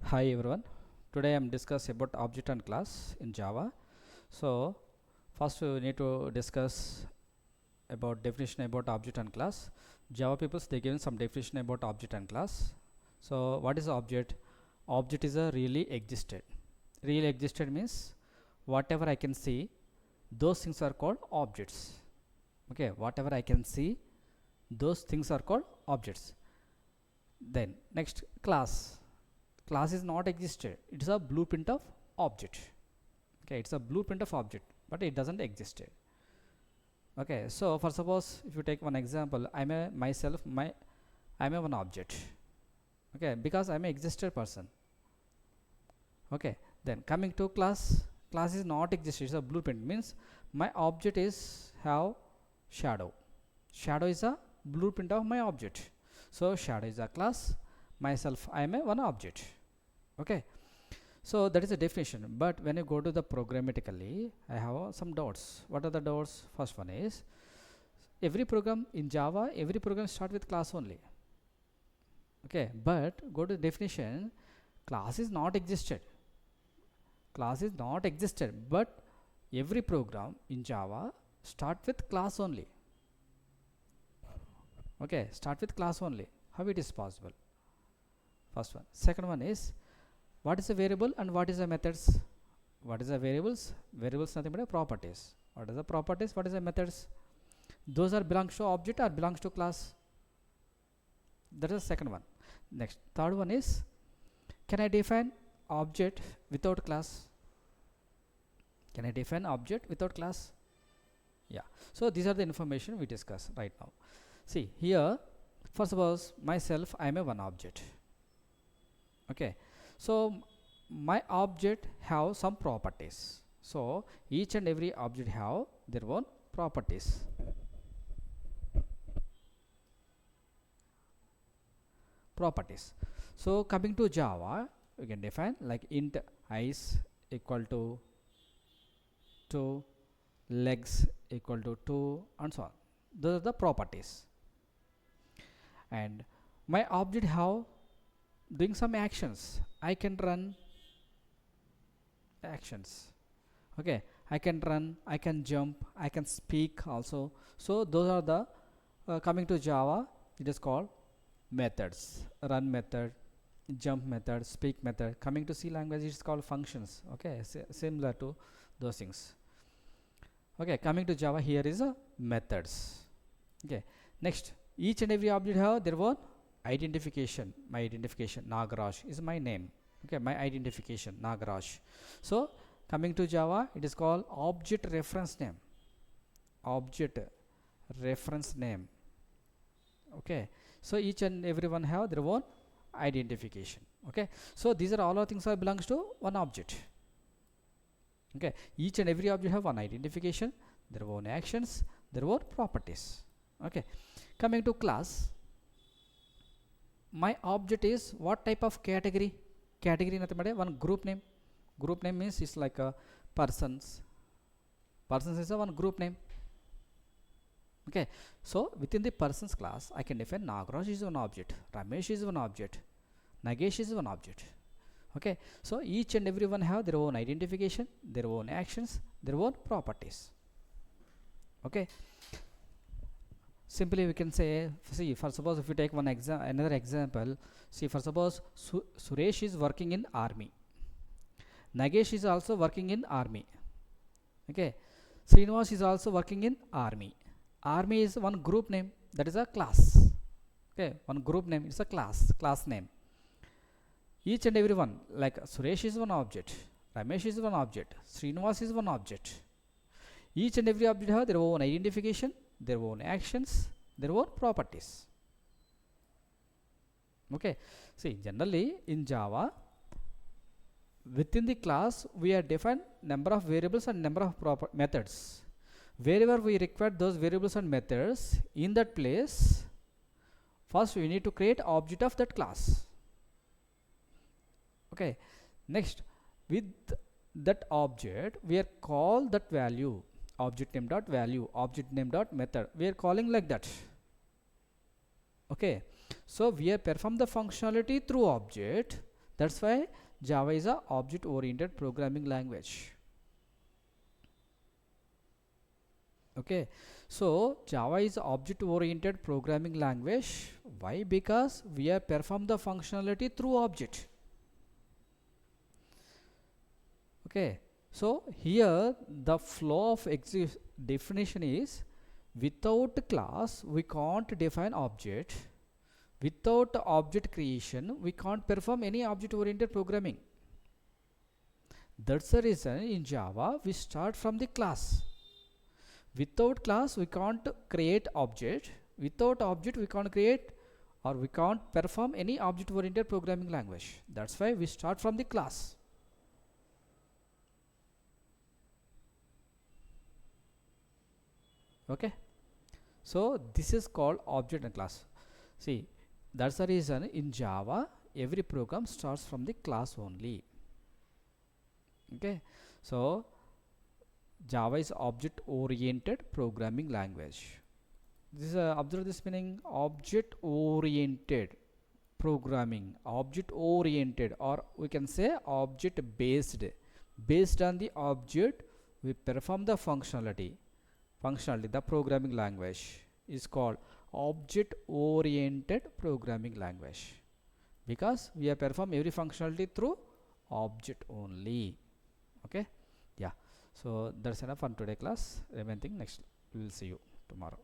Hi everyone. Today I am discuss about object and class in Java. So first we need to discuss about definition about object and class. Java people they given some definition about object and class. So what is object? Object is a really existed. Really existed means whatever I can see, those things are called objects. Okay, whatever I can see, those things are called objects. Then next class is not existed, it's a blueprint of object. Okay, it's a blueprint of object but it doesn't exist. Okay, so for suppose if you take one example, I'm a one object. Okay, because I'm a existed person. Okay, then coming to class is not exist, it's a blueprint means my object is have shadow is a blueprint of my object. So shadow is a class, myself I am a one object. Okay, so that is a definition, but when you go to the programmatically I have some doubts. What are the doubts? First one is every program in Java, every program start with class only. Okay, but go to definition, class is not existed, but every program in Java start with class only. Okay, start with class only. How it is possible? First one. Second one is what is a variable and what is the methods? What is the variables? Variables nothing but a properties. What is the properties? What is the methods? Those are belongs to object or belongs to class. That is the second one. Next, third one is can I define object without class? Can I define object without class? Yeah. So these are the information we discuss right now. See here, first suppose myself I am a one object. Okay, so my object have some properties. So each and every object have their own properties. So coming to Java, we can define like int eyes equal to 2, legs equal to 2, and so on. Those are the properties. And my object have doing some actions. I can run actions. Okay, I can run, I can jump, I can speak also. So those are the coming to Java, it is called methods. Run method, jump method, speak method. Coming to C language, it is called functions. Okay, similar to those things. Okay, coming to Java, here is a methods. Okay, next, each and every object have their own identification. My identification Nagaraj is my name. Okay, my identification Nagaraj. So coming to Java, it is called object reference name. Object reference name. Okay, so each and everyone have their own identification. Okay, so these are all things are belongs to one object. Okay, each and every object have one identification, their own actions, their own properties. Okay, coming to class, my object is what type of category? Category nothing but one group name. Group name means it's like a persons. Persons is a one group name. Okay, so within the persons class, I can define Nagaraj is one object, Ramesh is one object, Nagesh is one object. Okay, so each and everyone have their own identification, their own actions, their own properties. Okay, simply we can say, see, for suppose if you take another example, see, for suppose Suresh is working in army, Nagesh is also working in army. Okay, Srinivas is also working in army. Army is one group name, that is a class. Okay, one group name is a class name. Each and every one, like Suresh is one object, Ramesh is one object, Srinivas is one object. Each and every object have their own identification, their own actions, their own properties. Okay, see, generally in Java, within the class we are defined number of variables and number of methods. Wherever we require those variables and methods, in that place, first we need to create object of that class. Okay, next with that object we are call that value object name dot value, object name dot method. We are calling like that. Okay, so we have performed the functionality through object, That's why Java is a object oriented programming language. Okay, so Java is object oriented programming language. Why? Because we have performed the functionality through object. Okay, so here the flow of definition is, without class we can't define object, without object creation we can't perform any object oriented programming. That's the reason in Java we start from the class. Without class we can't create object, without object we can't create or we can't perform any object oriented programming language. That's why we start from the class. Okay, so this is called object and class. See, that's the reason in Java every program starts from the class only. Okay, so Java is object oriented programming language. This is observe this meaning, object oriented programming, object oriented, or we can say object based. Based on the object we perform the functionality. The programming language is called object oriented programming language, because we have performed every functionality through object only. Okay, yeah, so that's enough for today class. Remaining thing next we will see you tomorrow.